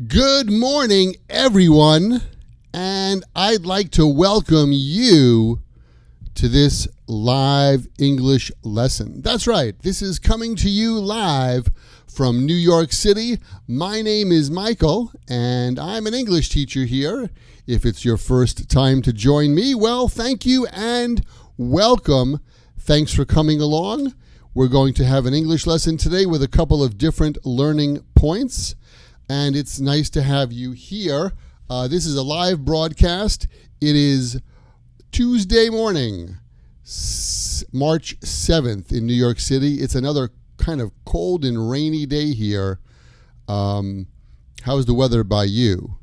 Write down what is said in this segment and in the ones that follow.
Good morning, everyone, and I'd like to welcome you to this live English lesson. That's right, this is coming to you live from New York City. My name is Michael, and I'm an English teacher here. If it's your first time to join me, well, thank you and welcome. Thanks for coming along. We're going to have an English lesson today with a couple of different learning points. And it's nice to have you here. This is a live broadcast. It is Tuesday morning, March 7th in New York City. It's another kind of cold and rainy day here. How's the weather by you?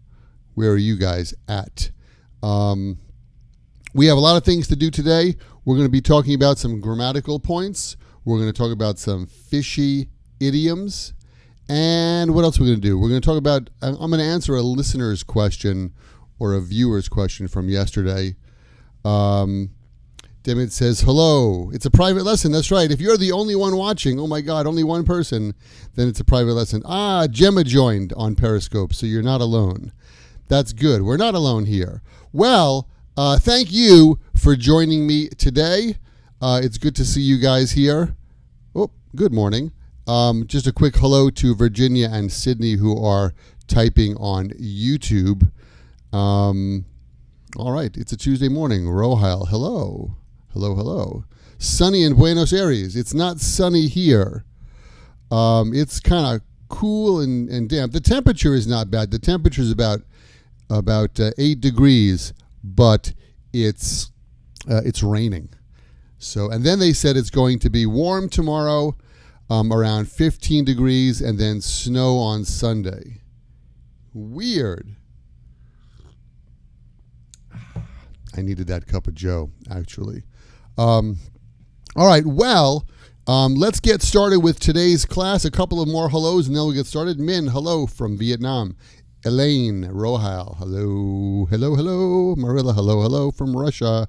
Where are you guys at? We have a lot of things to do today. We're going to be talking about some grammatical points. We're going to talk about some fishy idioms. And what else are we going to do? We're going to talk about, I'm going to answer a listener's question or a viewer's question from yesterday. Demit says, hello. It's a private lesson. That's right. If you're the only one watching, oh my God, only one person, then it's a private lesson. Gemma joined on Periscope, so you're not alone. That's good. We're not alone here. Well, thank you for joining me today. It's good to see you guys here. Oh, good morning. Just a quick hello to Virginia and Sydney who are typing on YouTube. All right, it's a Tuesday morning. Rohal, hello. Hello, hello. Sunny in Buenos Aires. It's not sunny here. It's kind of cool and damp. The temperature is not bad. The temperature is about 8 degrees, but it's raining. So, and then they said it's going to be warm tomorrow. Around 15 degrees, and then snow on Sunday. Weird. I needed that cup of joe, actually. All right, well, let's get started with today's class. A couple of more hellos, and then we'll get started. Min, hello from Vietnam. Elaine, Rohal, hello. Hello, hello. Marilla, hello, hello from Russia.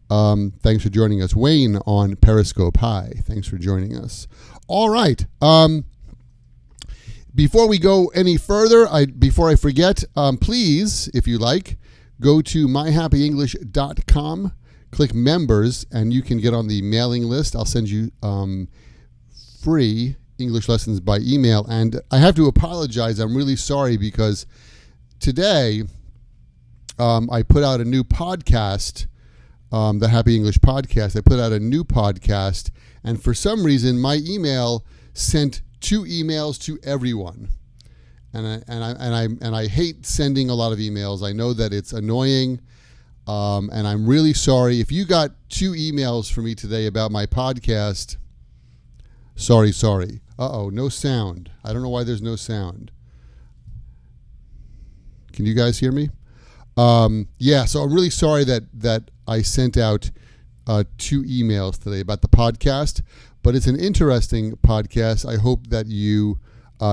Thanks for joining us. Wayne on Periscope, hi. Thanks for joining us. All right. Before we go any further, before I forget, please, if you like, go to myhappyenglish.com, click members, and you can get on the mailing list. I'll send you free English lessons by email. And I have to apologize. I'm really sorry because today I put out a new podcast. The Happy English Podcast. I put out a new podcast, and for some reason, my email sent 2 emails to everyone, and I hate sending a lot of emails. I know that it's annoying, and I'm really sorry if you got 2 emails from me today about my podcast. Sorry. No sound. I don't know why there's no sound. Can you guys hear me? So I'm really sorry that I sent out 2 emails today about the podcast, but it's an interesting podcast. I hope that you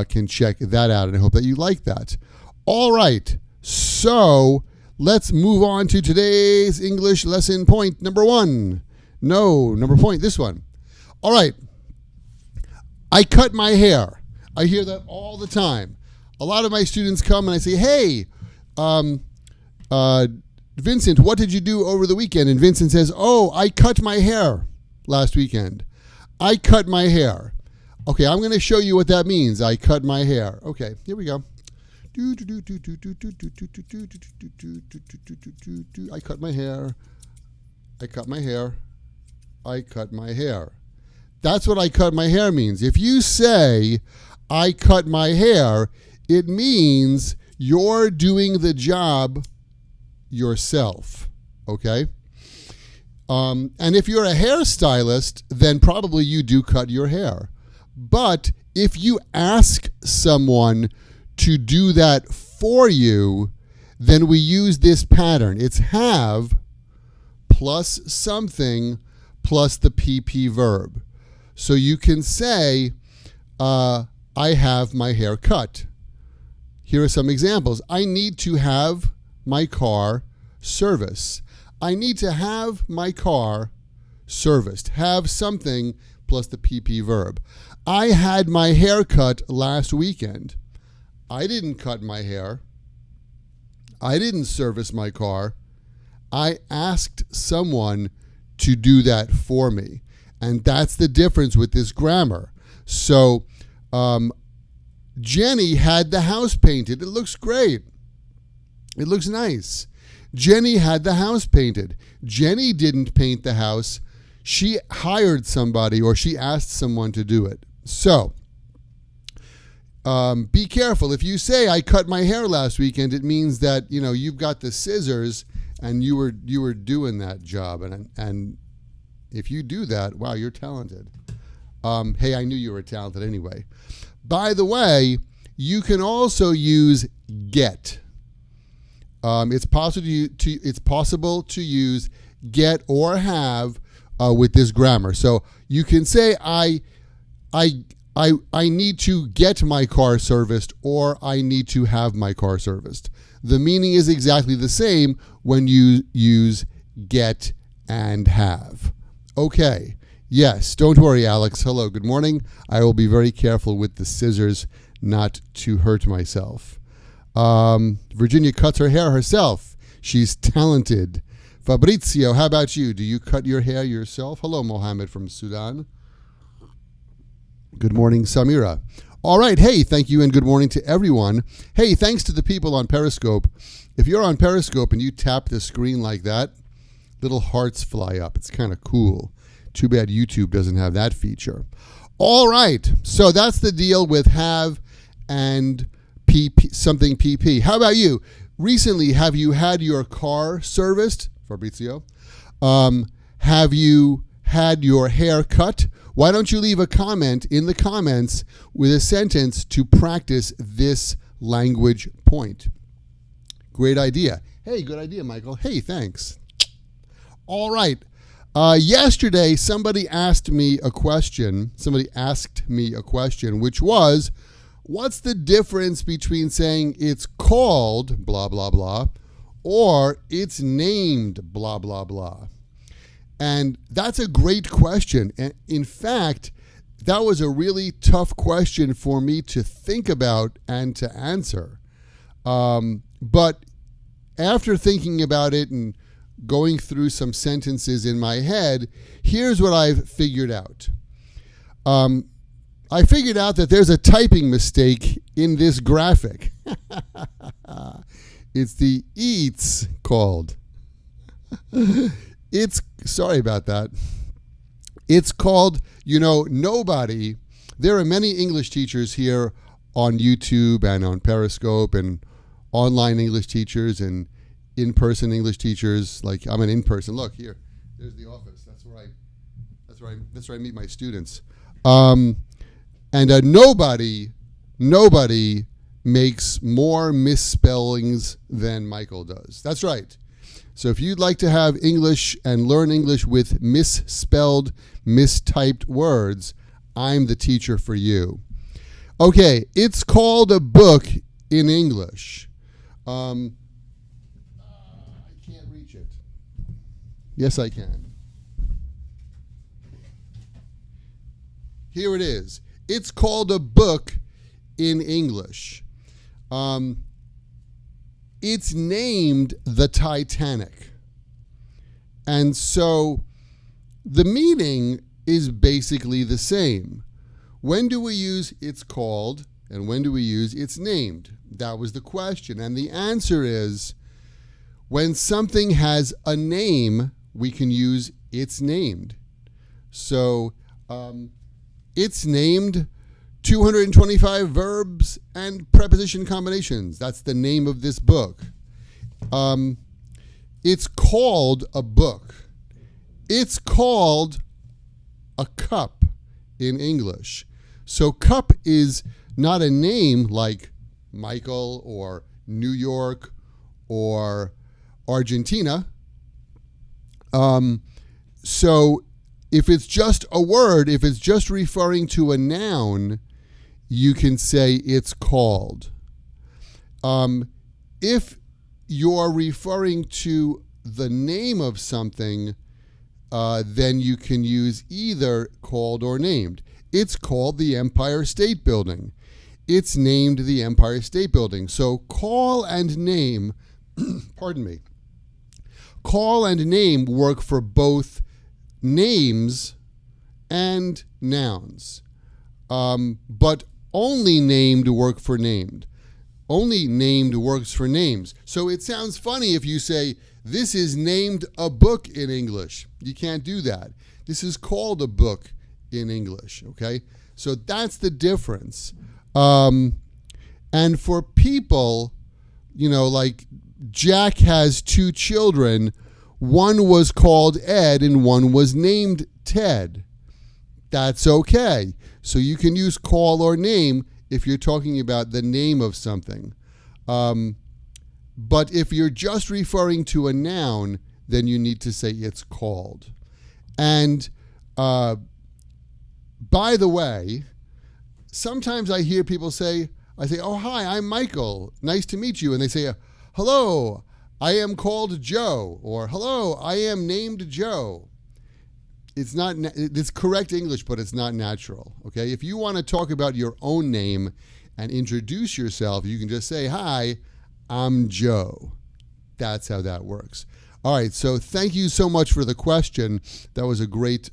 can check that out, and I hope that you like that. All right, so let's move on to today's English lesson point number 1. This one. All right, I cut my hair. I hear that all the time. A lot of my students come and I say, hey, Vincent, what did you do over the weekend? And Vincent says, oh, I cut my hair last weekend. I cut my hair. Okay, I'm going to show you what that means. I cut my hair. Okay, here we go. I cut my hair. I cut my hair. I cut my hair. That's what I cut my hair means. If you say, I cut my hair, it means you're doing the job yourself, okay? And if you're a hairstylist, then probably you do cut your hair. But if you ask someone to do that for you, then we use this pattern. It's have plus something plus the PP verb. So you can say, I have my hair cut. Here are some examples. I need to have my car service. I need to have my car serviced. Have something plus the PP verb. I had my hair cut last weekend. I didn't cut my hair. I didn't service my car. I asked someone to do that for me. And that's the difference with this grammar. So, Jenny had the house painted. It looks great. It looks nice. Jenny had the house painted. Jenny didn't paint the house. She hired somebody or she asked someone to do it. So, be careful. If you say, I cut my hair last weekend, it means that, you've got the scissors and you were doing that job. And if you do that, wow, you're talented. Hey, I knew you were talented anyway. By the way, you can also use get. It's possible to use get or have with this grammar. So you can say I need to get my car serviced or I need to have my car serviced. The meaning is exactly the same when you use get and have. Okay. Yes, don't worry, Alex. Hello, good morning. I will be very careful with the scissors not to hurt myself. Virginia cuts her hair herself. She's talented. Fabrizio, how about you? Do you cut your hair yourself? Hello, Mohammed from Sudan. Good morning, Samira. All right, hey, thank you and good morning to everyone. Hey, thanks to the people on Periscope. If you're on Periscope and you tap the screen like that, little hearts fly up. It's kind of cool. Too bad YouTube doesn't have that feature. All right, so that's the deal with have and PP, something PP. How about you? Recently, have you had your car serviced, Fabrizio? Have you had your hair cut? Why don't you leave a comment in the comments with a sentence to practice this language point? Great idea. Hey, good idea, Michael. Hey, thanks. All right. Yesterday, somebody asked me a question, which was, what's the difference between saying it's called blah, blah, blah, or it's named blah, blah, blah? And that's a great question. And in fact, that was a really tough question for me to think about and to answer. But after thinking about it and going through some sentences in my head, here's what I've figured out. I figured out that there's a typing mistake in this graphic. It's the eats called. Sorry about that. It's called, nobody. There are many English teachers here on YouTube and on Periscope and online English teachers and in-person English teachers. Like I'm an in-person. Look here, there's the office. That's where I meet my students. And nobody makes more misspellings than Michael does. That's right. So if you'd like to have English and learn English with misspelled, mistyped words, I'm the teacher for you. Okay, it's called a book in English. I can't reach it. Yes, I can. Here it is. It's called a book in English. It's named the Titanic. And so the meaning is basically the same. When do we use it's called and when do we use it's named? That was the question. And the answer is when something has a name, we can use it's named. So it's named 225 verbs and preposition combinations. That's the name of this book. It's called a book. It's called a cup in English. So cup is not a name like Michael or New York or Argentina. So if it's just a word, if it's just referring to a noun, you can say it's called. If you're referring to the name of something, then you can use either called or named. It's called the Empire State Building. it's named the Empire State Building. So call and name, pardon me, call and name work for both names and nouns. But only named work for named. Only named works for names. So it sounds funny if you say, this is named a book in English. You can't do that. This is called a book in English, okay? So that's the difference. And for people, like Jack has 2 children. One was called Ed and one was named Ted. That's okay. So you can use call or name if you're talking about the name of something. But if you're just referring to a noun, then you need to say it's called. And by the way, sometimes I hear people say, oh, hi, I'm Michael. Nice to meet you. And they say, hello, I am called Joe. Or, hello, I am named Joe. It's correct English, but it's not natural, okay? If you want to talk about your own name and introduce yourself, you can just say, hi, I'm Joe. That's how that works. All right, so thank you so much for the question. That was a great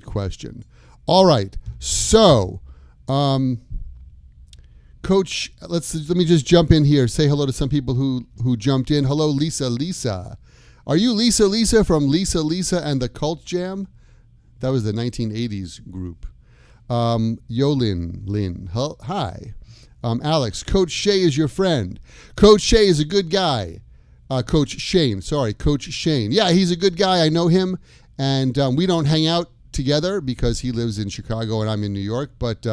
question. All right, so, Coach, let me just jump in here. Say hello to some people who jumped in. Hello, Lisa. Are you Lisa from Lisa and the Cult Jam? That was the 1980s group. Lynn. Hi. Alex, Coach Shea is your friend. Coach Shea is a good guy. Coach Shane. Yeah, he's a good guy. I know him. And we don't hang out together because he lives in Chicago and I'm in New York. But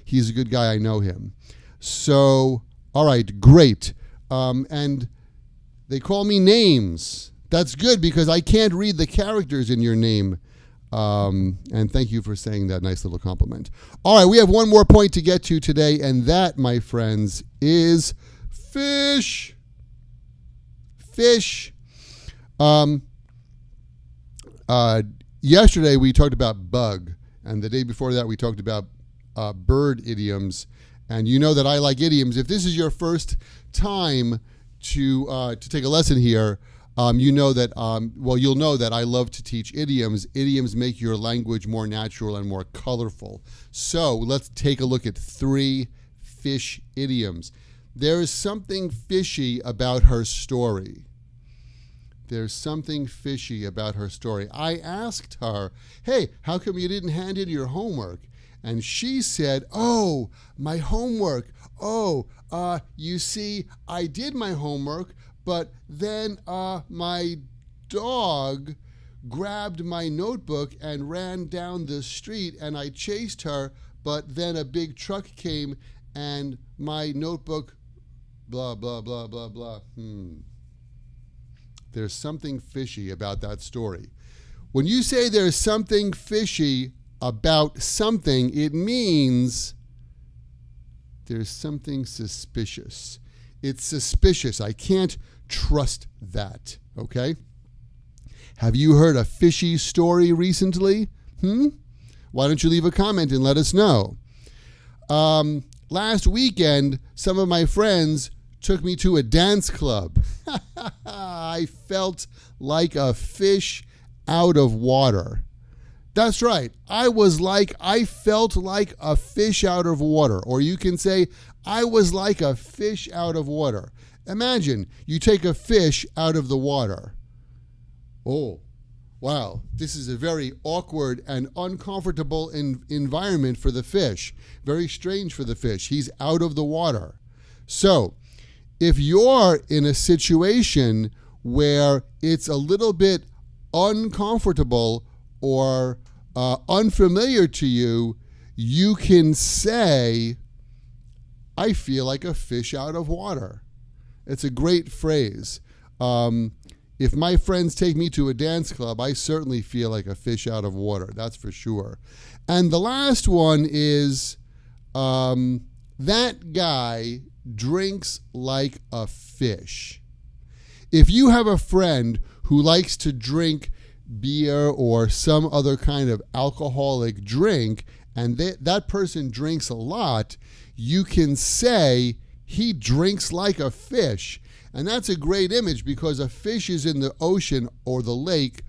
he's a good guy. I know him. So, all right, great. And they call me names. That's good because I can't read the characters in your name. And thank you for saying that nice little compliment. All right, we have one more point to get to today, and that, my friends, is fish. Fish. Yesterday we talked about bug, and the day before that we talked about bird idioms. And you know that I like idioms. If this is your first time to take a lesson here, you'll know that I love to teach idioms. Idioms make your language more natural and more colorful. So let's take a look at 3 fish idioms. There is something fishy about her story. There's something fishy about her story. I asked her, hey, how come you didn't hand in your homework? And she said, oh, my homework. Oh, you see, I did my homework, but then my dog grabbed my notebook and ran down the street, and I chased her, but then a big truck came, and my notebook, blah, blah, blah, blah, blah. There's something fishy about that story. When you say there's something fishy about something, it means there's something suspicious. It's suspicious. I can't trust that, okay? Have you heard a fishy story recently? Why don't you leave a comment and let us know? Last weekend, some of my friends took me to a dance club. I felt like a fish out of water. That's right. I felt like a fish out of water. Or you can say, I was like a fish out of water. Imagine you take a fish out of the water. Oh, wow. This is a very awkward and uncomfortable environment for the fish. Very strange for the fish. He's out of the water. So, if you're in a situation where it's a little bit uncomfortable or unfamiliar to you, you can say, I feel like a fish out of water. It's a great phrase. If my friends take me to a dance club, I certainly feel like a fish out of water. That's for sure. And the last one is, that guy drinks like a fish. If you have a friend who likes to drink beer or some other kind of alcoholic drink, and that person drinks a lot, you can say he drinks like a fish. And that's a great image because a fish is in the ocean or the lake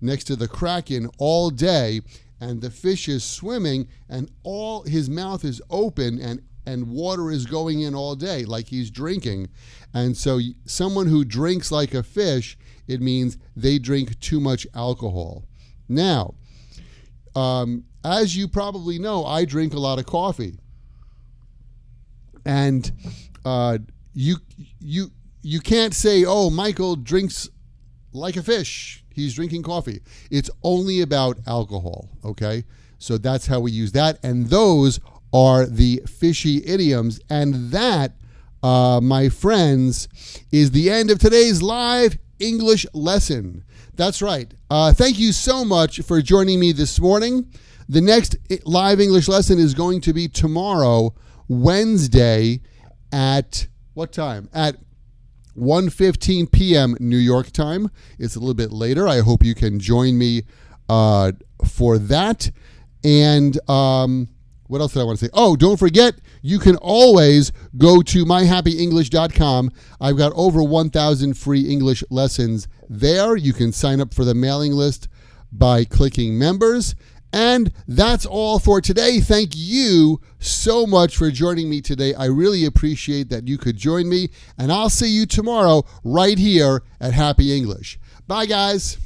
next to the kraken all day, and the fish is swimming, and all his mouth is open, and water is going in all day like he's drinking. And so someone who drinks like a fish, it means they drink too much alcohol. Now, as you probably know, I drink a lot of coffee. And you can't say, oh, Michael drinks like a fish. He's drinking coffee. It's only about alcohol, okay? So that's how we use that. And those are the fishy idioms. And that, my friends, is the end of today's live English lesson. That's right. Thank you so much for joining me this morning. The next live English lesson is going to be tomorrow, Wednesday, at what time? At 1:15 p.m. New York time. It's a little bit later. I hope you can join me for that. And what else did I want to say? Oh, don't forget, you can always go to myhappyenglish.com. I've got over 1,000 free English lessons there. You can sign up for the mailing list by clicking members. And that's all for today. Thank you so much for joining me today. I really appreciate that you could join me. And I'll see you tomorrow right here at Happy English. Bye, guys.